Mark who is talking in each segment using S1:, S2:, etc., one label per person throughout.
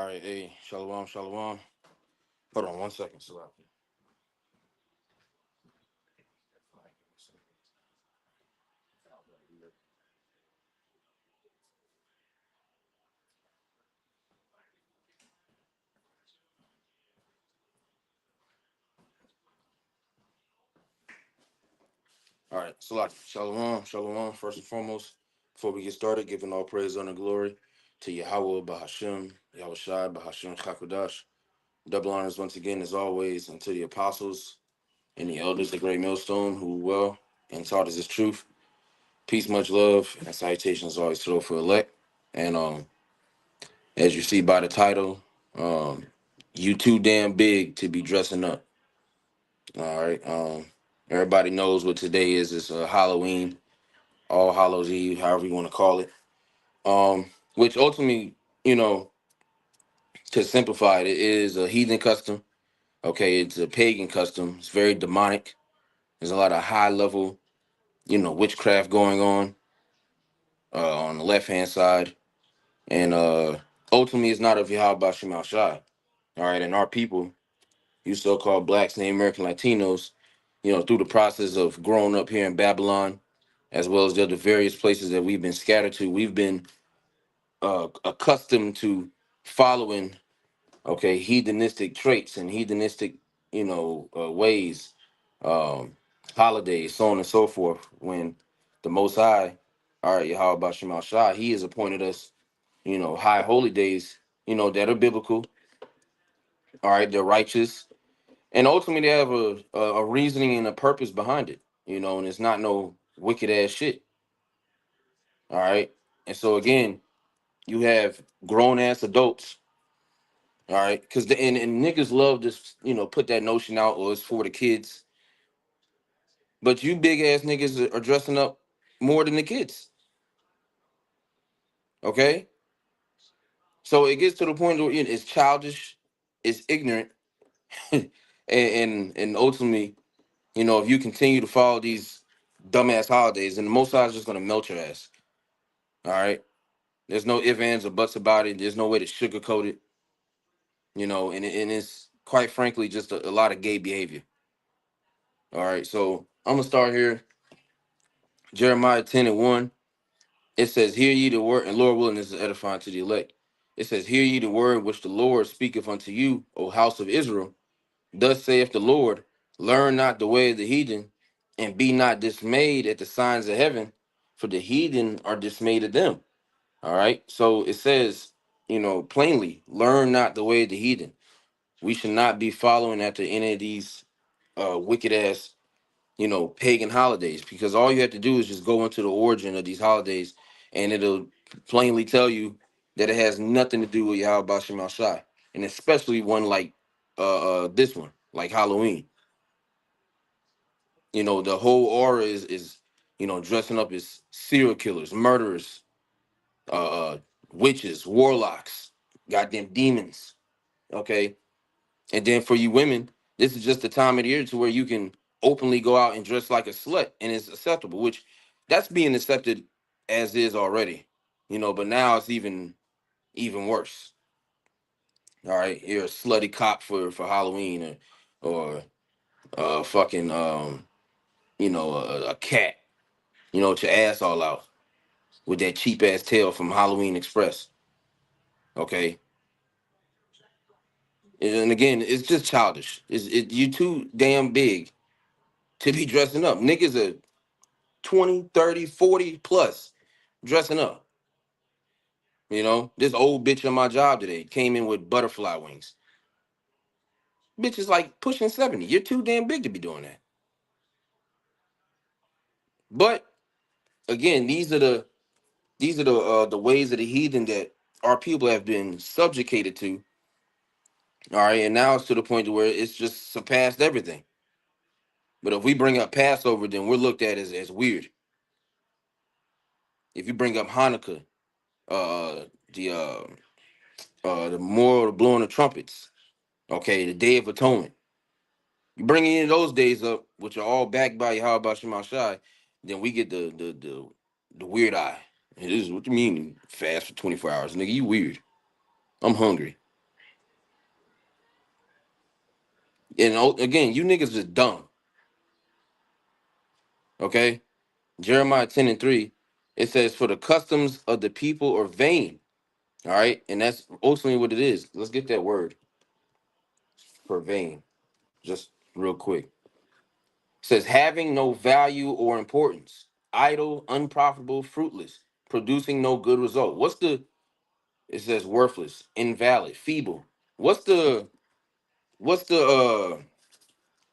S1: All right, hey, shalom, shalom. Hold on 1 second, Salaki. All right, Salaki, shalom, shalom. First and foremost, before we get started, giving all praise, honor, glory to Yahweh, Bahashim, Yahweh Shai, Bahashim, Chakodash. Double honors once again, as always, unto the apostles and the elders, the great millstone, who well and taught us his truth. Peace, much love, and salutations always to those for elect. And as you see by the title, you too damn big to be dressing up. All right. Everybody knows what today is. It's Halloween, All Hallows Eve, however you want to call it. Which ultimately, you know, to simplify it, it is a heathen custom. Okay, it's a pagan custom. It's very demonic. There's a lot of high level, witchcraft going on the left hand side, and ultimately, it's not of Yahweh Shemal Shai. All right, and our people, you so-called blacks and American Latinos, through the process of growing up here in Babylon, as well as the other various places that we've been scattered to, we've been accustomed to following, okay, hedonistic traits and hedonistic, ways, um, holidays, so on and so forth. When the Most High, all right, Yahweh Bashem Shai, He has appointed us, high holy days, that are biblical. All right, they're righteous, and ultimately they have a reasoning and a purpose behind it. And it's not no wicked ass shit. All right, and so again, you have grown ass adults. All right, because and niggas love to put that notion out, or it's for the kids. But you big ass niggas are dressing up more than the kids. Okay, so it gets to the point where it's childish, it's ignorant, and ultimately, if you continue to follow these dumbass holidays, and the Most High is just gonna melt your ass. All right, there's no ifs, ands, or buts about it. There's no way to sugarcoat it. And it's quite frankly just a lot of gay behavior. All right, so I'm gonna start here. Jeremiah 10:1. It says, "Hear ye the word," and Lord willing, this is edifying to the elect. It says, "Hear ye the word which the Lord speaketh unto you, O house of Israel. Thus saith the Lord: Learn not the way of the heathen, and be not dismayed at the signs of heaven, for the heathen are dismayed at them." All right. So it says, plainly, learn not the way of the heathen. We should not be following after any of these wicked ass, pagan holidays, because all you have to do is just go into the origin of these holidays, and it'll plainly tell you that it has nothing to do with Yahweh Bashim Shai, and especially one like this one, like Halloween. The whole aura is dressing up as serial killers, murderers, uh, uh witches, warlocks, goddamn demons. Okay, and then for you women, this is just the time of the year to where you can openly go out and dress like a slut, and it's acceptable, which that's being accepted as is already, but now it's even worse. All right, you're a slutty cop for Halloween, or fucking a cat, with your ass all out with that cheap ass tail from Halloween Express. Okay, and again, it's just childish. You too damn big to be dressing up. Niggas are 20, 30, 40 plus dressing up. This old bitch on my job today came in with butterfly wings. Bitch is like pushing 70. You're too damn big to be doing that. But again, these are the ways of the heathen that our people have been subjugated to. All right, and now it's to the point to where it's just surpassed everything. But if we bring up Passover, then we're looked at as weird. If you bring up Hanukkah, uh, the the memorial of blowing the trumpets, okay, the Day of Atonement. You bring any of those days up, which are all backed by Yahweh Shema Shai, then we get the weird eye. It is what you mean fast for 24 hours, nigga. You weird. I'm hungry. And again, you niggas is dumb. Okay? Jeremiah 10 and 3, it says, for the customs of the people are vain. All right? And that's ultimately what it is. Let's get that word for vain. Just real quick. It says, having no value or importance, idle, unprofitable, fruitless, producing no good result. What's the, it says worthless, invalid, feeble. What's the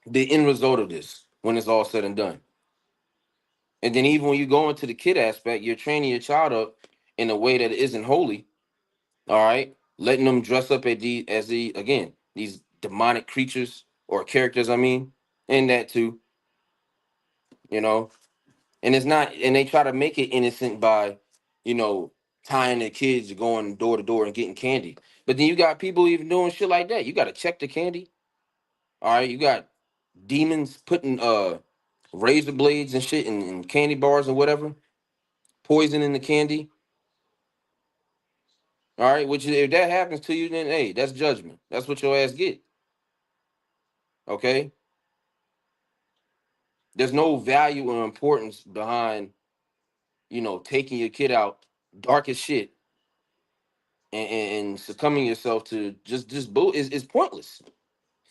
S1: end result of this when it's all said and done? And then even when you go into the kid aspect, you're training your child up in a way that isn't holy. All right, letting them dress up as the again these demonic creatures or characters. I mean, and that too, you know. And it's not, and they try to make it innocent by, you know, tying the kids going door to door and getting candy. But then you got people even doing shit like that. You got to check the candy. All right, you got demons putting razor blades and shit in candy bars and whatever, poison in the candy. All right, which if that happens to you, then hey, that's judgment. That's what your ass get. Okay, there's no value or importance behind, you know, taking your kid out dark as shit and succumbing yourself to just bull is pointless.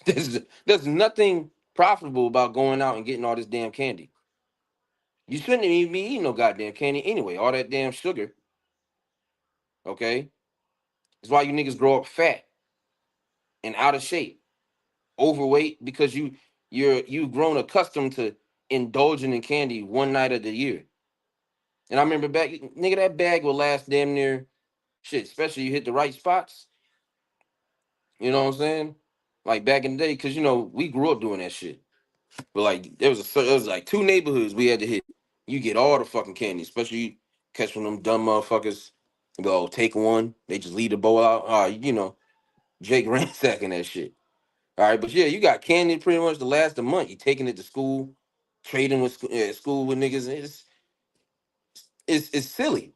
S1: There's nothing profitable about going out and getting all this damn candy. You shouldn't even be eating no goddamn candy anyway. All that damn sugar. Okay, that's why you niggas grow up fat and out of shape, overweight because you've grown accustomed to indulging in candy one night of the year. And I remember back, nigga, that bag will last damn near shit, especially you hit the right spots. You know what I'm saying? Like back in the day, because you know we grew up doing that shit. But like there was like two neighborhoods we had to hit. You get all the fucking candy, especially you catch one of them dumb motherfuckers. Go take one. They just leave the bowl out. You know, Jake ransacking that shit. All right, but yeah, you got candy pretty much the last of the month. You taking it to school, trading with school with niggas. It's silly.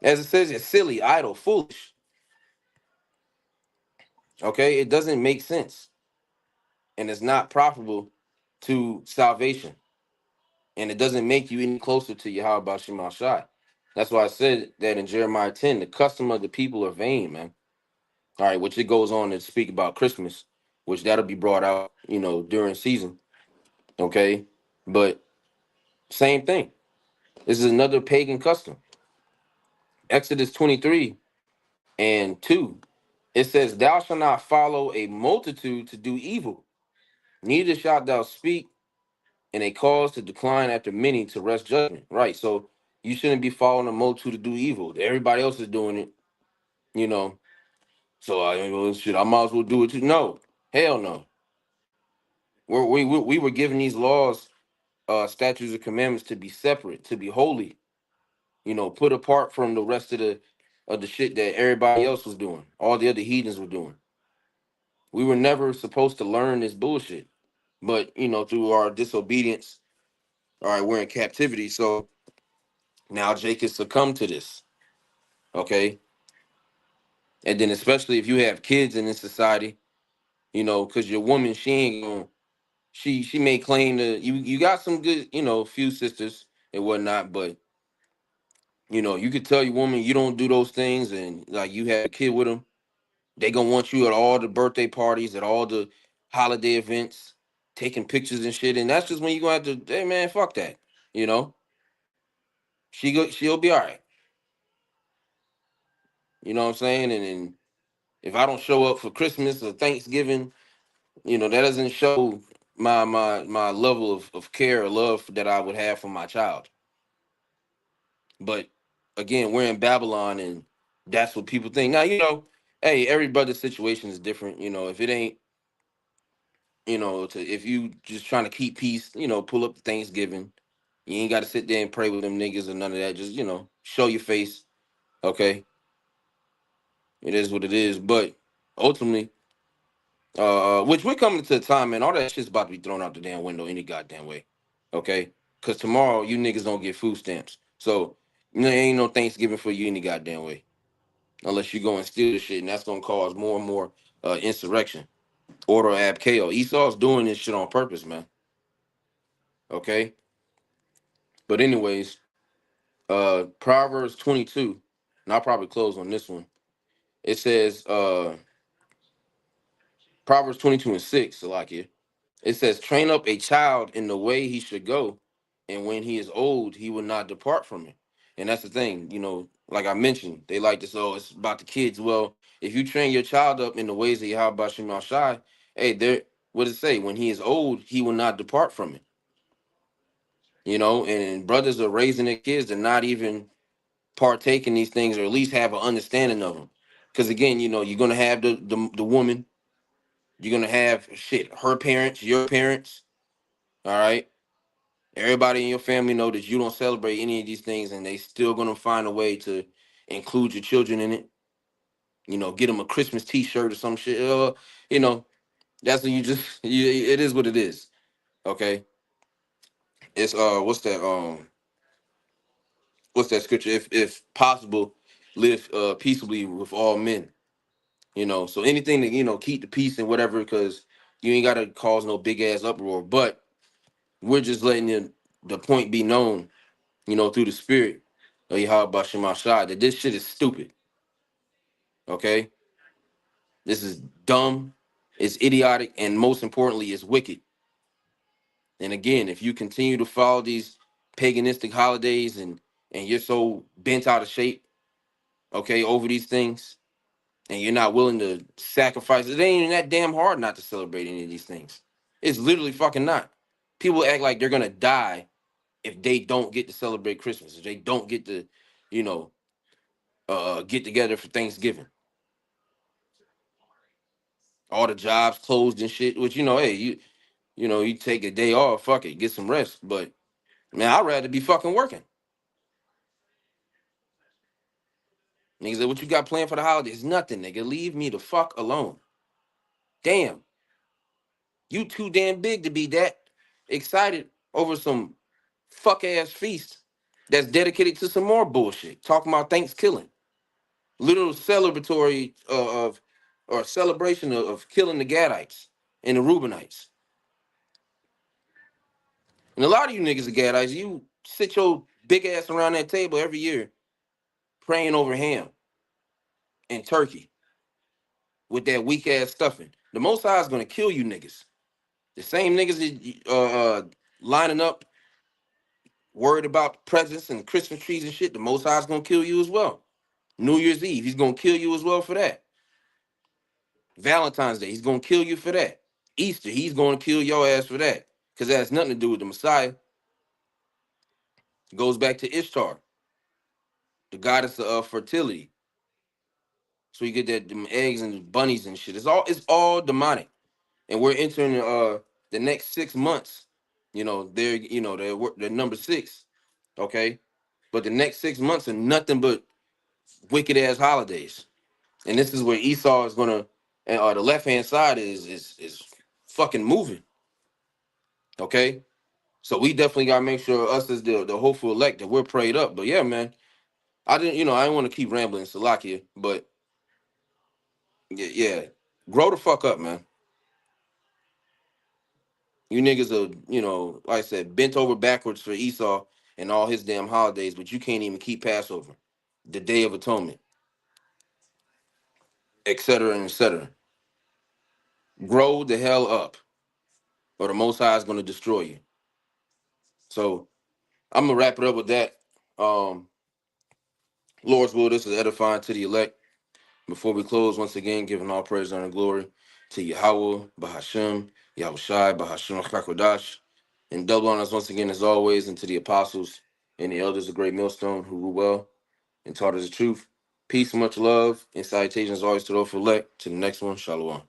S1: As it says, it's silly, idle, foolish. Okay, it doesn't make sense, and it's not profitable to salvation, and it doesn't make you any closer to Yahweh Shema Shai. That's why I said that in Jeremiah 10, the custom of the people are vain, man. All right, which it goes on to speak about Christmas, which that'll be brought out, you know, during season. Okay, but same thing. This is another pagan custom. Exodus 23 and 2. It says, thou shalt not follow a multitude to do evil, neither shalt thou speak in a cause to decline after many to rest judgment. Right. So you shouldn't be following a multitude to do evil. Everybody else is doing it, you know. So I mean, well, shit, I might as well do it too. No, hell no. We were given these laws, statutes, and commandments to be separate, to be holy, you know, put apart from the rest of the shit that everybody else was doing, all the other heathens were doing. We were never supposed to learn this bullshit, but you know, through our disobedience, all right, we're in captivity. So now Jake has succumbed to this. Okay, and then especially if you have kids in this society, you know, because your woman, she ain't gonna, she may claim to you got some good, you know, few sisters and whatnot, but you know, you could tell your woman you don't do those things, and like you have a kid with them, they gonna want you at all the birthday parties, at all the holiday events, taking pictures and shit. And that's just when you gonna have to, hey man, fuck that. You know, she'll be all right. You know what I'm saying? And if I don't show up for Christmas or Thanksgiving, you know, that doesn't show my level of care or love that I would have for my child. But again, we're in Babylon and that's what people think. Now, you know, hey, every brother's situation is different. You know, if it ain't, you know, if you just trying to keep peace, you know, pull up the Thanksgiving. You ain't got to sit there and pray with them niggas or none of that. Just, you know, show your face. Okay. It is what it is. But ultimately, which we're coming to the time, man, all that shit's about to be thrown out the damn window any goddamn way. Okay? Because tomorrow, you niggas don't get food stamps. So, you know, ain't no Thanksgiving for you any goddamn way. Unless you go and steal the shit, and that's going to cause more and more insurrection. Order ab KO. Esau's doing this shit on purpose, man. Okay. But anyways, Proverbs 22, and I'll probably close on this one. It says, Proverbs 22 and 6, Salakia. It says, train up a child in the way he should go, and when he is old, he will not depart from it. And that's the thing, like I mentioned, they like this, oh, it's about the kids. Well, if you train your child up in the ways of Yahweh Shem Shai, hey, what does it say? When he is old, he will not depart from it. And brothers are raising their kids to not even partake in these things, or at least have an understanding of them. Because again, you're gonna have the woman, you're gonna have shit, her parents, your parents, all right. Everybody in your family know that you don't celebrate any of these things, and they still gonna find a way to include your children in it. Get them a Christmas T-shirt or some shit. You know, that's when it is what it is. Okay, it's what's that scripture? If possible, live peaceably with all men. So anything to keep the peace and whatever, because you ain't gotta cause no big ass uproar. But we're just letting the point be known, through the spirit of Yahweh Shema Shai, that this shit is stupid. Okay, this is dumb, it's idiotic, and most importantly, it's wicked. And again, if you continue to follow these paganistic holidays and you're so bent out of shape, okay, over these things, and you're not willing to sacrifice, it ain't even that damn hard not to celebrate any of these things. It's literally fucking not. People act like they're gonna die if they don't get to celebrate Christmas, if they don't get to, you know, get together for Thanksgiving. All the jobs closed and shit. Which hey, you take a day off, fuck it, get some rest. But man, I'd rather be fucking working. Niggas say, what you got planned for the holidays? Nothing, nigga. Leave me the fuck alone. Damn, you too damn big to be that excited over some fuck ass feast that's dedicated to some more bullshit. Talking about Thanksgiving, little celebratory of or celebration of killing the Gadites and the Reubenites. And a lot of you niggas are Gadites. You sit your big ass around that table every year praying over ham and turkey with that weak ass stuffing. The Most High is gonna kill you niggas. The same niggas that lining up, worried about presents and Christmas trees and shit. The Most High is gonna kill you as well. New Year's Eve, he's gonna kill you as well for that. Valentine's Day, he's gonna kill you for that. Easter, he's gonna kill your ass for that. Because it has nothing to do with the Messiah. It goes back to Ishtar, the goddess of fertility. So you get that them eggs and bunnies and shit. It's all demonic. And we're entering the next 6 months. They're number 6. Okay. But the next 6 months are nothing but wicked ass holidays. And this is where Esau is gonna, and the left hand side is fucking moving. Okay. So we definitely gotta make sure us as the hopeful elect that we're prayed up. But yeah, man, I didn't want to keep rambling, Salakia, but yeah, grow the fuck up, man. You niggas are, like I said, bent over backwards for Esau and all his damn holidays, but you can't even keep Passover, the Day of Atonement, etc. and etc. Grow the hell up, or the Most High is gonna destroy you. So I'm gonna wrap it up with that. Um, Lord's will, this is edifying to the elect. Before we close, once again, giving all praise and glory to Yahweh, Bahashem, Yahweh Shai, Bahashem Chakodash, and double honors once again, as always, and to the apostles and the elders of Great Millstone who rule well and taught us the truth. Peace, much love, and salutations always to those who elect. To the next one, Shalom.